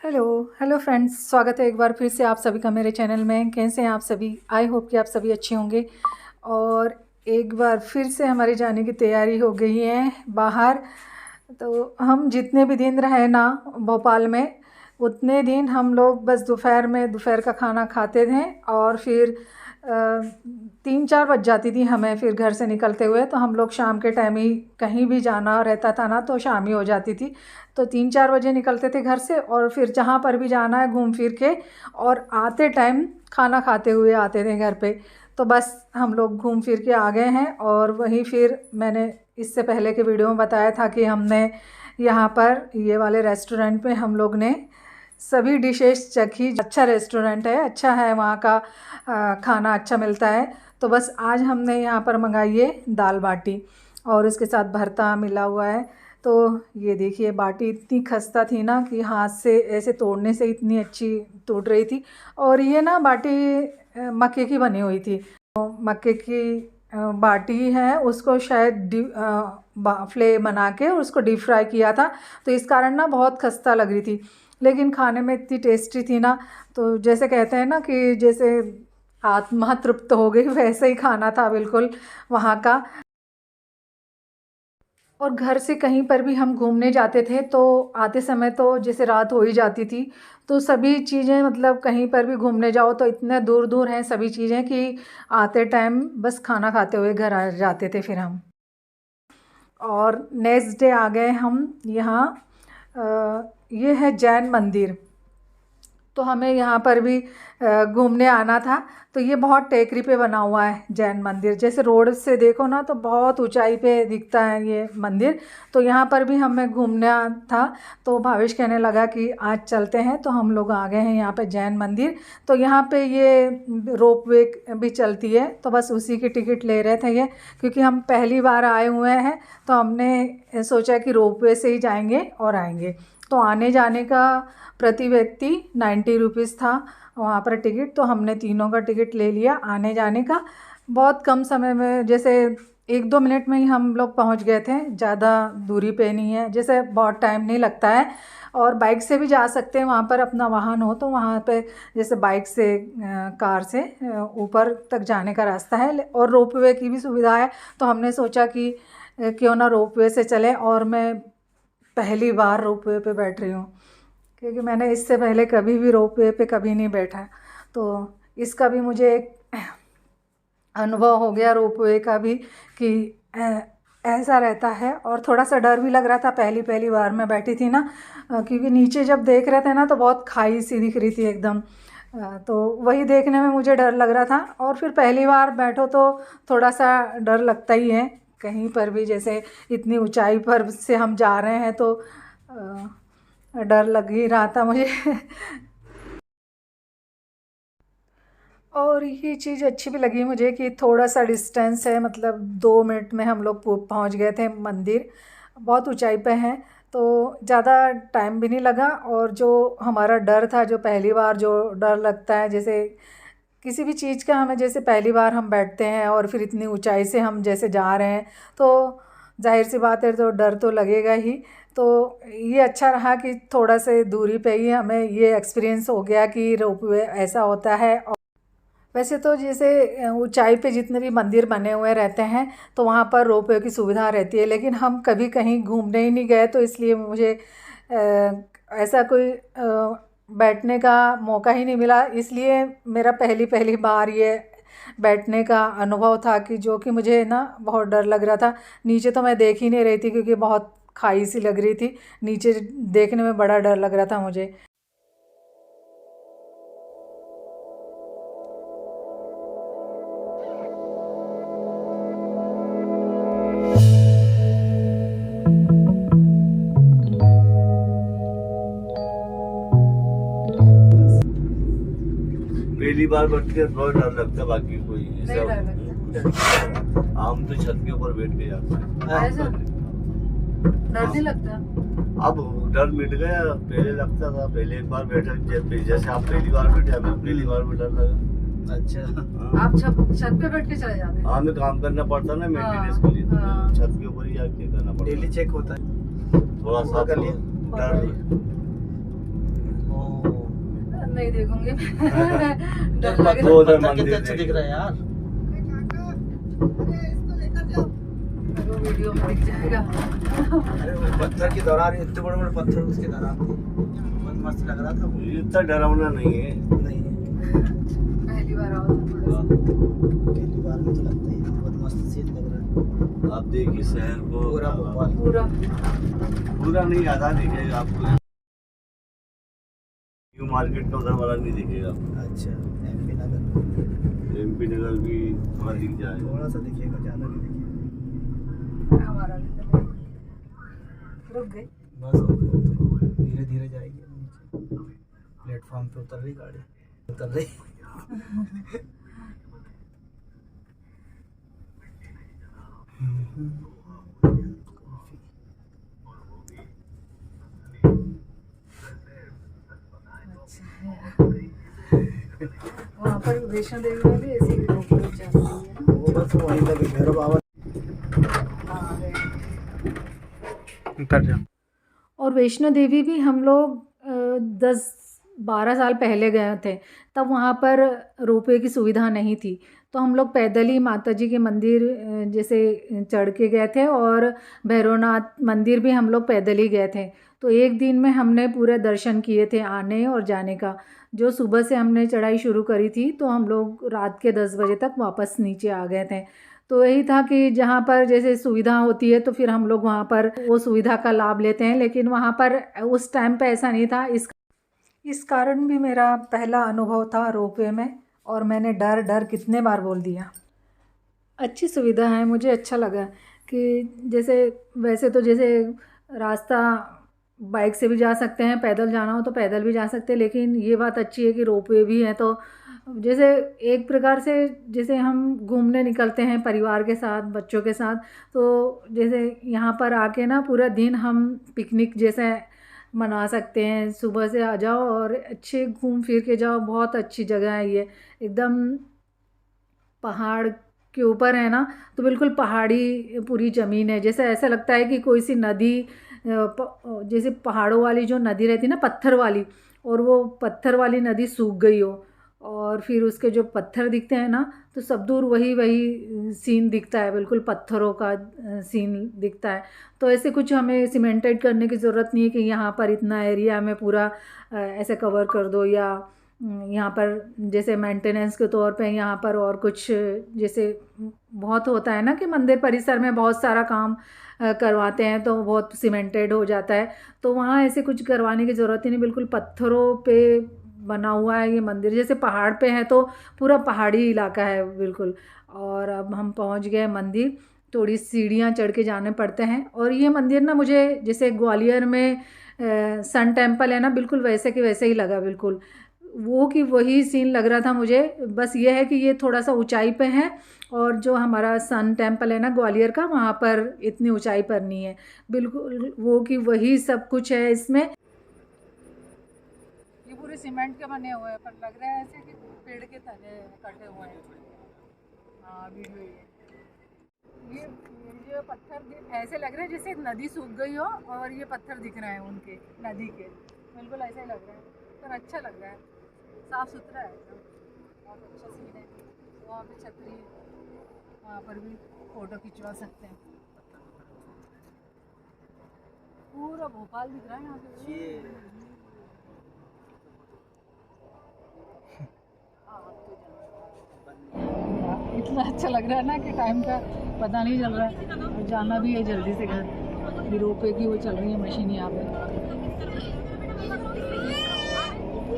Hello hello friends, स्वागत है एक बार फिर से आप सभी का मेरे चैनल में। कैसे हैं आप सभी? आई होप कि आप सभी अच्छे होंगे। और एक बार फिर से हमारे जाने की तैयारी हो गई है बाहर। तो हम जितने भी दिन रहे ना भोपाल में, उतने दिन हम लोग बस दोपहर का खाना खाते थे और फिर 3-4 बज जाती थी हमें फिर घर से निकलते हुए। तो हम लोग शाम के टाइम ही कहीं भी जाना रहता था ना, तो शाम ही हो जाती थी। तो 3-4 बजे निकलते थे घर से और फिर जहाँ पर भी जाना है घूम फिर के और आते टाइम खाना खाते हुए आते थे घर पे। तो बस हम लोग घूम फिर के आ गए हैं। और वहीं फिर मैंने इससे पहले के वीडियो में बताया था कि हमने यहाँ पर ये वाले रेस्टोरेंट में हम लोग ने सभी डिशेस चखी। अच्छा रेस्टोरेंट है, अच्छा है, वहाँ का खाना अच्छा मिलता है। तो बस आज हमने यहाँ पर मंगाई है दाल बाटी और इसके साथ भरता मिला हुआ है। तो ये देखिए, बाटी इतनी खस्ता थी ना कि हाथ से ऐसे तोड़ने से इतनी अच्छी टूट रही थी। और ये ना बाटी मक्के की बनी हुई थी। तो मक्के की बाटी है, उसको शायद फ्ले बना के उसको डीप फ्राई किया था। तो इस कारण ना बहुत खस्ता लग रही थी, लेकिन खाने में इतनी टेस्टी थी ना। तो जैसे कहते हैं ना कि जैसे आत्मा तृप्त हो गई, वैसे ही खाना था बिल्कुल वहाँ का। और घर से कहीं पर भी हम घूमने जाते थे तो आते समय तो जैसे रात हो ही जाती थी। तो सभी चीज़ें, मतलब कहीं पर भी घूमने जाओ तो इतने दूर दूर हैं सभी चीज़ें कि आते टाइम बस खाना खाते हुए घर आ जाते थे फिर हम। और नेक्स्ट डे आ गए हम यहाँ। ये है जैन मंदिर। तो हमें यहाँ पर भी घूमने आना था। तो ये बहुत टेकरी पे बना हुआ है जैन मंदिर। जैसे रोड से देखो ना तो बहुत ऊंचाई पे दिखता है ये मंदिर। तो यहाँ पर भी हमें घूमना था। तो भावेश कहने लगा कि आज चलते हैं। तो हम लोग आ गए हैं यहाँ पे जैन मंदिर। तो यहाँ पे ये रोप वे भी चलती है, तो बस उसी की टिकट ले रहे थे ये, क्योंकि हम पहली बार आए हुए हैं। तो हमने सोचा कि रोप वे से ही जाएंगे और आएंगे। तो आने जाने का प्रति व्यक्ति 90 रुपीज़ था वहाँ पर टिकट। तो हमने तीनों का टिकट ले लिया आने जाने का। बहुत कम समय में, जैसे 1-2 मिनट में ही हम लोग पहुँच गए थे। ज़्यादा दूरी पे नहीं है, जैसे बहुत टाइम नहीं लगता है। और बाइक से भी जा सकते हैं, वहाँ पर अपना वाहन हो तो वहाँ पे जैसे बाइक से कार से ऊपर तक जाने का रास्ता है। और रोपवे की भी सुविधा है। तो हमने सोचा कि क्यों ना रोपवे से चलें। और मैं पहली बार रोपवे पे बैठ रही हूँ, क्योंकि मैंने इससे पहले कभी भी रोपवे पे कभी नहीं बैठा। तो इसका भी मुझे एक अनुभव हो गया रोपवे का भी, कि ऐसा रहता है। और थोड़ा सा डर भी लग रहा था पहली पहली बार मैं बैठी थी ना, क्योंकि नीचे जब देख रहे थे ना तो बहुत खाई सी दिख रही थी एकदम। तो वही देखने में मुझे डर लग रहा था। और फिर पहली बार बैठो तो थोड़ा सा डर लगता ही है कहीं पर भी, जैसे इतनी ऊंचाई पर से हम जा रहे हैं तो डर लग ही रहा था मुझे। और ये चीज़ अच्छी भी लगी मुझे कि थोड़ा सा डिस्टेंस है, मतलब 2 मिनट में हम लोग पहुंच गए थे मंदिर। बहुत ऊंचाई पे हैं तो ज़्यादा टाइम भी नहीं लगा। और जो हमारा डर था, जो पहली बार जो डर लगता है, जैसे किसी भी चीज़ का हमें, जैसे पहली बार हम बैठते हैं और फिर इतनी ऊंचाई से हम जैसे जा रहे हैं, तो जाहिर सी बात है तो डर तो लगेगा ही। तो ये अच्छा रहा कि थोड़ा से दूरी पे ही हमें ये एक्सपीरियंस हो गया कि रोपवे ऐसा होता है। वैसे तो जैसे ऊंचाई पे जितने भी मंदिर बने हुए रहते हैं तो वहाँ पर रोपवे की सुविधा रहती है, लेकिन हम कभी कहीं घूमने ही नहीं गए। तो इसलिए मुझे ऐसा कोई बैठने का मौका ही नहीं मिला। इसलिए मेरा पहली पहली बार ये बैठने का अनुभव था, कि जो कि मुझे ना बहुत डर लग रहा था। नीचे तो मैं देख ही नहीं रही थी क्योंकि बहुत खाई सी लग रही थी। नीचे देखने में बड़ा डर लग रहा था मुझे। पहली बार बैठ के थोड़ा डर लगता है, बाकी कोई नहीं डर लगता। आम तो छत के ऊपर बैठ के जाता है। ऐसा डर नहीं लगता? अब डर मिट गया, पहले लगता था। पहले एक बार बैठा, जैसे आप पहली बार बैठे, हमें पहली बार में डर लगा। अच्छा, आप छत पे बैठ के चले जाते हैं? हाँ, हमें काम करना पड़ता ना मेंटेनेंस के लिए, तो छत के ऊपर ही जाके करना पड़ता। डेली चेक होता है थोड़ा सा कर तो लिया। डर नहीं देखूंगी डर लग पत्थर रहा उधर पत्थर कितने मंदिर अच्छे देख। दिख रहे हैं यार। है, वो वीडियो में दिख जाएगा। अरे वो पत्थर की दरार, इतने बड़े बड़े पत्थर उसके दरार थी, बहुत मस्त लग रहा था वो। ये इतना डरावना नहीं है। नहीं, पहली बार आओ तो थोड़ा सा पहली बार में तो लगता ही है, बहुत मस्त सीन लग रहा है। आप देखिए शहर को पूरा भोपाल। पूरा पूरा नहीं आधा दिखेगा आपको। न्यू मार्केट का उधर वाला नहीं दिखेगा। अच्छा, एमपी नगर एमपी नगर भी थोड़ा दिख जाएगा। थोड़ा सा दिखेगा, ज़्यादा नहीं दिखेगा। हमारा भी तो रुक गए। बस धीरे धीरे जाएगी नीचे। प्लेटफॉर्म पे उतर रही गाड़ी, उतर रही। वहाँ पर वैष्णो देवी में भी ऐसी रोक जाती है। वो बस वहीं लगे भैरव बाबा। हाँ, है। उतर जा। और वैष्णो देवी भी हम लोग 10-12 साल पहले गए थे, तब वहाँ पर रोपवे की सुविधा नहीं थी, तो हम लोग पैदल ही माता जी के मंदिर जैसे चढ़ के गए थे, और भैरवनाथ मंदिर भी हम लोग पैदल ही गए थे। तो एक दिन में हमने पूरे दर्शन किए थे आने और जाने का। जो सुबह से हमने चढ़ाई शुरू करी थी तो हम लोग रात के 10 बजे तक वापस नीचे आ गए थे। तो यही था कि जहाँ पर जैसे सुविधा होती है तो फिर हम लोग वहाँ पर वो सुविधा का लाभ लेते हैं, लेकिन वहाँ पर उस टाइम पे ऐसा नहीं था। इस कारण भी मेरा पहला अनुभव था रोपवे में, और मैंने डर डर कितने बार बोल दिया। अच्छी सुविधा है, मुझे अच्छा लगा कि जैसे वैसे तो जैसे रास्ता बाइक से भी जा सकते हैं, पैदल जाना हो तो पैदल भी जा सकते हैं, लेकिन ये बात अच्छी है कि रोपवे भी है। तो जैसे एक प्रकार से जैसे हम घूमने निकलते हैं परिवार के साथ, बच्चों के साथ, तो जैसे यहाँ पर आके ना पूरा दिन हम पिकनिक जैसे मना सकते हैं। सुबह से आ जाओ और अच्छे घूम फिर के जाओ। बहुत अच्छी जगह है ये, एकदम पहाड़ के ऊपर है ना, तो बिल्कुल पहाड़ी पूरी ज़मीन है। जैसे ऐसा लगता है कि कोई सी नदी जैसे पहाड़ों वाली जो नदी रहती है ना, पत्थर वाली, और वो पत्थर वाली नदी सूख गई हो, और फिर उसके जो पत्थर दिखते हैं ना, तो सब दूर वही वही सीन दिखता है, बिल्कुल पत्थरों का सीन दिखता है। तो ऐसे कुछ हमें सीमेंटेड करने की ज़रूरत नहीं है कि यहाँ पर इतना एरिया हमें पूरा ऐसे कवर कर दो, या यहाँ पर जैसे मेंटेनेंस के तौर पे यहाँ पर और कुछ जैसे बहुत होता है ना कि मंदिर परिसर में बहुत सारा काम करवाते हैं तो बहुत सीमेंटेड हो जाता है। तो वहाँ ऐसे कुछ करवाने की ज़रूरत ही नहीं, बिल्कुल पत्थरों पे बना हुआ है ये मंदिर। जैसे पहाड़ पे है तो पूरा पहाड़ी इलाका है बिल्कुल। और अब हम पहुँच गए मंदिर, थोड़ी सीढ़ियाँ चढ़ के जाने पड़ते हैं। और ये मंदिर ना मुझे जैसे ग्वालियर में सन टेम्पल है ना, बिल्कुल वैसे के वैसे ही लगा, बिल्कुल वो कि वही सीन लग रहा था मुझे। बस ये है कि ये थोड़ा सा ऊंचाई पे है, और जो हमारा सन टेम्पल है ना ग्वालियर का, वहाँ पर इतनी ऊंचाई पर नहीं है। बिल्कुल वो कि वही सब कुछ है इसमें। ये पूरे सीमेंट के बने हुए हैं, पर लग रहा है ऐसे कि पेड़ के तने कटे हुए हैं। हाँ, वीडियो ये जो पत्थर ऐसे लग रहे हैं जैसे नदी सूख गई हो और ये पत्थर दिख रहे हैं उनके, नदी के, बिल्कुल ऐसे ही लग रहा है। पर अच्छा लग रहा है, साफ़ सुथरा है, बहुत अच्छा सीन है। वहाँ पे छतरी, वहाँ पर भी फ़ोटो खिंचवा सकते हैं। पूरा भोपाल दिख रहा है यहाँ पे। इतना अच्छा लग रहा है ना कि टाइम का पता नहीं चल रहा है, और जाना भी है जल्दी से घर। रोपवे की वो चल रही है मशीन यहाँ पे।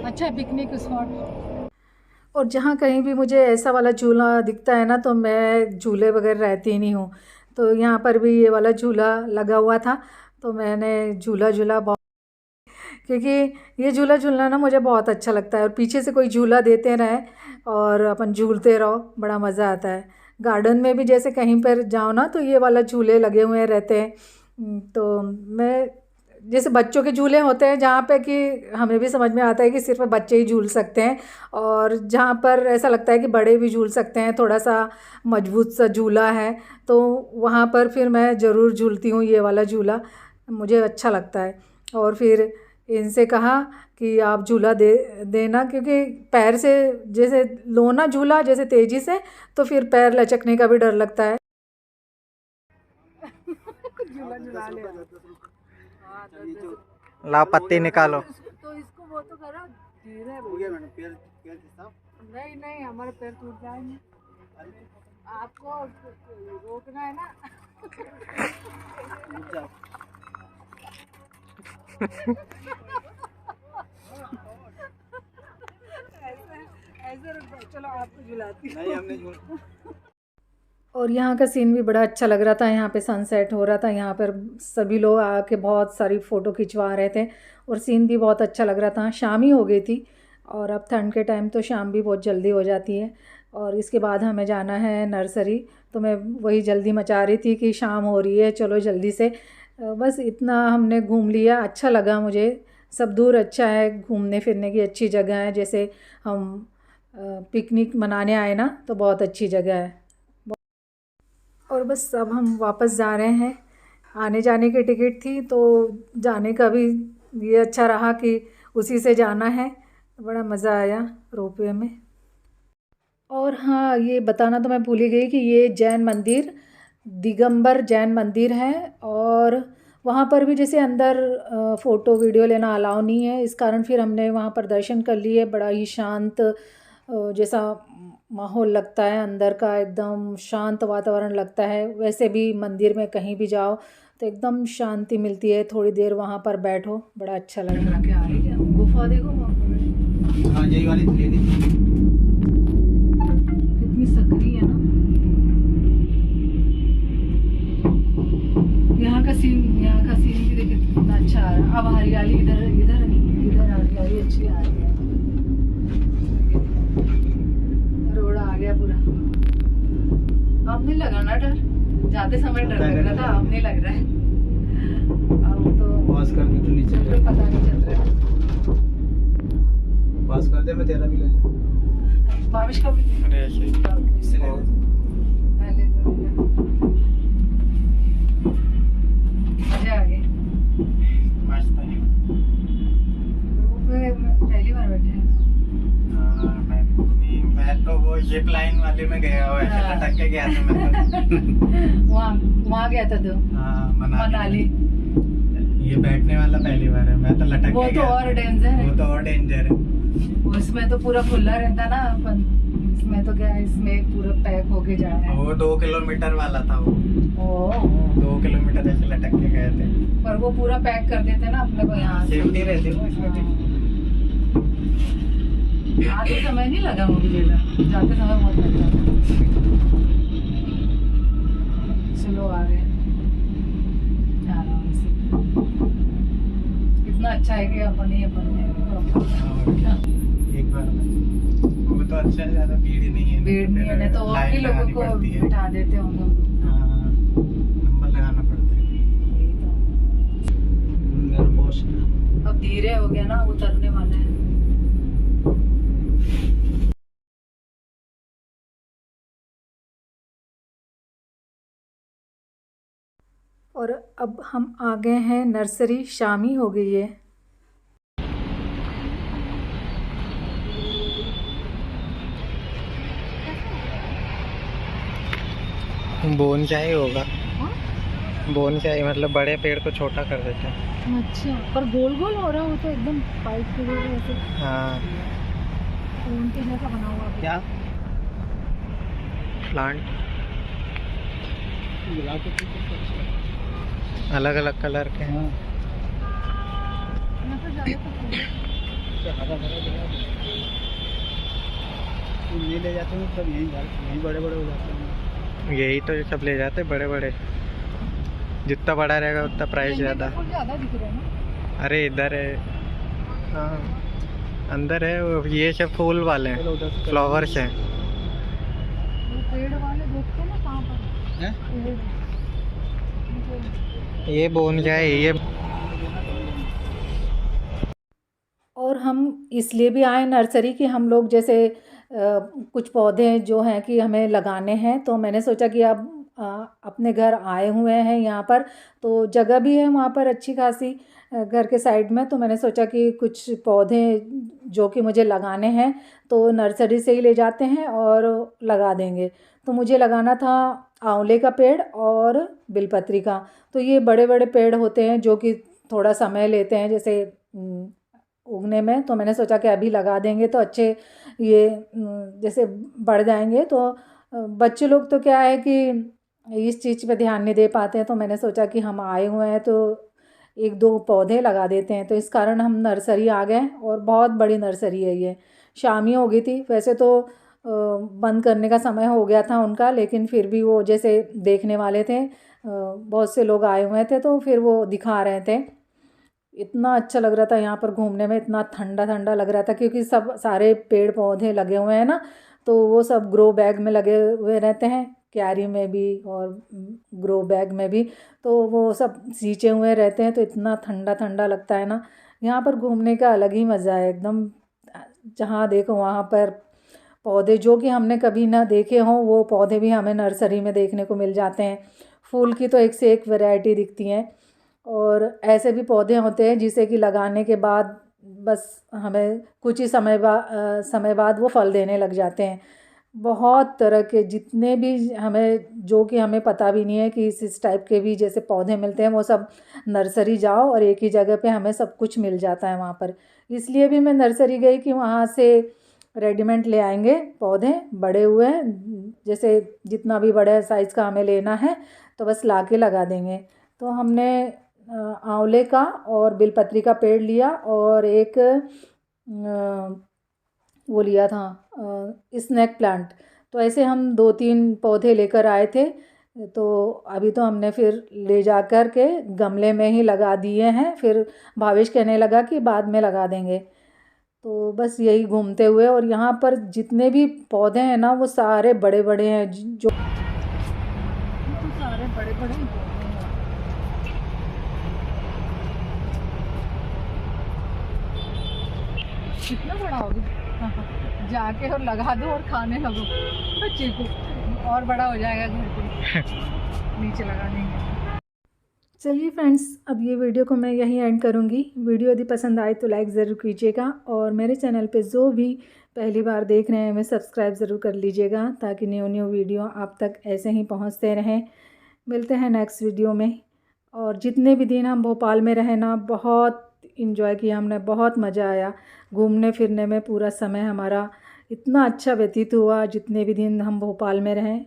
अच्छा पिकनिक स्पॉट। और जहाँ कहीं भी मुझे ऐसा वाला झूला दिखता है ना, तो मैं झूले बगैर रहती ही नहीं हूँ। तो यहाँ पर भी ये वाला झूला लगा हुआ था, तो मैंने झूला बहुत, क्योंकि ये झूला झूलना ना मुझे बहुत अच्छा लगता है। और पीछे से कोई झूला देते रहे और अपन झूलते रहो, बड़ा मज़ा आता है। गार्डन में भी जैसे कहीं पर जाओ ना, तो ये वाला झूले लगे हुए रहते हैं। तो मैं जैसे बच्चों के झूले होते हैं जहाँ पे कि हमें भी समझ में आता है कि सिर्फ बच्चे ही झूल सकते हैं, और जहाँ पर ऐसा लगता है कि बड़े भी झूल सकते हैं, थोड़ा सा मजबूत सा झूला है, तो वहाँ पर फिर मैं ज़रूर झूलती हूँ। ये वाला झूला मुझे अच्छा लगता है। और फिर इनसे कहा कि आप झूला दे देना, क्योंकि पैर से जैसे लो ना झूला जैसे तेज़ी से, तो फिर पैर लचकने का भी डर लगता है। झूला झूला ले ला पत्ती निकालो। तो इसको वो तो करो धीरे। हो गया मैडम, पैर पैर के साथ। नहीं नहीं, हमारे पैर टूट जाएंगे, आपको रोकना है ना। रुक जाओ। ऐसे रुक जाओ, चलो आपको झुलाती हूँ। नहीं हमने झूल। और यहाँ का सीन भी बड़ा अच्छा लग रहा था। यहाँ पे सनसेट हो रहा था, यहाँ पर सभी लोग आके बहुत सारी फ़ोटो खिंचवा रहे थे और सीन भी बहुत अच्छा लग रहा था। शाम ही हो गई थी और अब ठंड के टाइम तो शाम भी बहुत जल्दी हो जाती है। और इसके बाद हमें जाना है नर्सरी, तो मैं वही जल्दी मचा रही थी कि शाम हो रही है, चलो जल्दी से। बस इतना हमने घूम लिया, अच्छा लगा मुझे। सब दूर अच्छा है, घूमने फिरने की अच्छी जगह है। जैसे हम पिकनिक मनाने आए ना, तो बहुत अच्छी जगह है। और बस अब हम वापस जा रहे हैं। आने जाने की टिकट थी, तो जाने का भी ये अच्छा रहा कि उसी से जाना है। बड़ा मज़ा आया रोपवे में। और हाँ, ये बताना तो मैं भूल ही गई कि ये जैन मंदिर, दिगंबर जैन मंदिर है। और वहाँ पर भी जैसे अंदर फ़ोटो वीडियो लेना अलाउ नहीं है, इस कारण फिर हमने वहाँ पर दर्शन कर लिए। बड़ा ही शांत जैसा माहौल लगता है, अंदर का एकदम शांत वातावरण लगता है। वैसे भी मंदिर में कहीं भी जाओ तो एकदम शांति मिलती है। थोड़ी देर वहाँ पर बैठो, बड़ा अच्छा लगता है। क्या आ रही है गुफा, देखो वहाँ पर हाँ यही वाली ले ली। कितनी सकरी है ना। यहाँ का सीन भी देखिए कितना अच्छा आ रहा है। अब हरियाली इधर हरियाली अच्छी आ रही है। रोड आ गया पूरा। अब नहीं लगा ना डर? जाते समय डर लग रहा था, अब नहीं लग रहा है। अब तो पास कर दे तो नीचे तो पता नहीं चल रहा है। पास कर दे, मैं तेरा भी ले लूँ। बारिश का भी अरे ऐसे इससे ले ले। मजा आ गई। मस्त है। पहली बार बैठे हैं। हाँ, मैं तो वो जिप लाइन वाले में गया हुआ है, हाँ। लटक के गया था मैं तो। वहाँ गया था तो हाँ मनाली। ये बैठने वाला पहली बार है, मैं तो लटक वो के तो गया और था। डेंजर है। वो तो और डेंजर है। उसमें तो पूरा खुला रहता ना अपन, इसमें तो क्या है, इसमें पूरा पैक होके जाना है। वो 2 किलोमीटर वाला था वो। ओ 2 किलोमीटर ऐसे लटक के गए थे। पर वो पूरा पैक कर देते ना अपने को यहाँ से। सेफ्टी रहती है ना इसमें भी। आते समय नहीं लगा मुझे ज़्यादा, जाते समय बहुत लग जाता। चलो आ गए आराम से। इतना अच्छा है कि अपन ही अपन है। एक बार वो तो अच्छा है, ज्यादा भीड़ ही नहीं है। भीड़ नहीं है, नहीं तो और भी लोगों को बिठा देते होंगे हम लोग। हाँ, नंबर लगाना पड़ता है। यही तो। मेरा बॉस अब धीरे हो गया ना, उतरने वाला है। और अब हम आ गए हैं नर्सरी, शाम ही हो गई है। बोनसाई होगा। बोनसाई मतलब बड़े पेड़ को छोटा कर देते हैं। अच्छा, पर गोल गोल हो रहा हो तो एकदम पाइप के जैसे हाँ। ऊन के जैसा बना हुआ है। क्या प्लांट अलग अलग कलर के हैं। यहाँ पर ज़्यादा ये ले जाते हैं सब, यही बड़े बड़े हो जाते हैं। यही तो सब ले जाते हैं बड़े बड़े। जितना बड़ा रहेगा उतना प्राइस ज़्यादा। ज़्यादा दिख रहा है ना। अरे इधर है। हाँ अंदर है वो, ये सब फूल वाले हैं, फ्लावर्स हैं। वो पेड़ वाले देखते हैं ना कहाँ पर हैं? पेड़। ये बोनसाई ये। और हम इसलिए भी आए नर्सरी कि हम लोग जैसे कुछ पौधे जो हैं कि हमें लगाने हैं, तो मैंने सोचा कि अब अपने घर आए हुए हैं यहाँ पर, तो जगह भी है वहाँ पर अच्छी खासी घर के साइड में। तो मैंने सोचा कि कुछ पौधे जो कि मुझे लगाने हैं तो नर्सरी से ही ले जाते हैं और लगा देंगे। तो मुझे लगाना था आंवले का पेड़ और बिलपत्री का। तो ये बड़े बड़े पेड़ होते हैं जो कि थोड़ा समय लेते हैं जैसे उगने में। तो मैंने सोचा कि अभी लगा देंगे तो अच्छे ये जैसे बढ़ जाएंगे। तो बच्चे लोग तो क्या है कि इस चीज़ पे ध्यान नहीं दे पाते हैं, तो मैंने सोचा कि हम आए हुए हैं तो एक दो पौधे लगा देते हैं। तो इस कारण हम नर्सरी आ गए और बहुत बड़ी नर्सरी है ये। शाम ही हो गई थी, वैसे तो बंद करने का समय हो गया था उनका, लेकिन फिर भी वो जैसे देखने वाले थे, बहुत से लोग आए हुए थे तो फिर वो दिखा रहे थे। इतना अच्छा लग रहा था यहाँ पर घूमने में, इतना ठंडा ठंडा लग रहा था क्योंकि सब सारे पेड़ पौधे लगे हुए हैं ना, तो वो सब ग्रो बैग में लगे हुए रहते हैं, क्यारी में भी और ग्रो बैग में भी। तो वो सब सींचे हुए रहते हैं तो इतना ठंडा ठंडा लगता है ना। यहाँ पर घूमने का अलग ही मज़ा है एकदम। जहाँ देखो वहाँ पर पौधे जो कि हमने कभी ना देखे हों वो पौधे भी हमें नर्सरी में देखने को मिल जाते हैं। फूल की तो एक से एक वैरायटी दिखती हैं, और ऐसे भी पौधे होते हैं जिसे कि लगाने के बाद बस हमें कुछ ही समय बाद वो फल देने लग जाते हैं। बहुत तरह के जितने भी हमें जो कि हमें पता भी नहीं है कि इस टाइप के भी जैसे पौधे मिलते हैं, वो सब नर्सरी जाओ और एक ही जगह पे हमें सब कुछ मिल जाता है वहाँ पर। इसलिए भी मैं नर्सरी गई कि वहाँ से रेडीमेड ले आएंगे पौधे बड़े हुए, जैसे जितना भी बड़े साइज़ का हमें लेना है तो बस ला के लगा देंगे। तो हमने आंवले का और बेलपत्री का पेड़ लिया और एक वो लिया था स्नैक प्लांट। तो ऐसे हम 2-3 पौधे लेकर आए थे। तो अभी तो हमने फिर ले जा कर के गमले में ही लगा दिए हैं, फिर भावेश कहने लगा कि बाद में लगा देंगे। तो बस यही घूमते हुए, और यहाँ पर जितने भी पौधे हैं ना वो सारे बड़े बड़े हैं, जो तो सारे बड़े बड़े ही पौधे हैं। कितना बड़ा हो गया जाके और लगा दो और खाने लगो बच्चे को, और बड़ा हो जाएगा घर पे नीचे लगा देंगे। चलिए फ्रेंड्स, अब ये वीडियो को मैं यहीं एंड करूँगी। वीडियो यदि पसंद आए तो लाइक ज़रूर कीजिएगा, और मेरे चैनल पे जो भी पहली बार देख रहे हैं मैं सब्सक्राइब ज़रूर कर लीजिएगा, ताकि न्यू वीडियो आप तक ऐसे ही पहुँचते रहें। मिलते हैं नेक्स्ट वीडियो में। और जितने भी दिन हम भोपाल में रहे ना, बहुत इन्जॉय किया हमने, बहुत मज़ा आया घूमने फिरने में। पूरा समय हमारा इतना अच्छा व्यतीत हुआ जितने भी दिन हम भोपाल में रहें।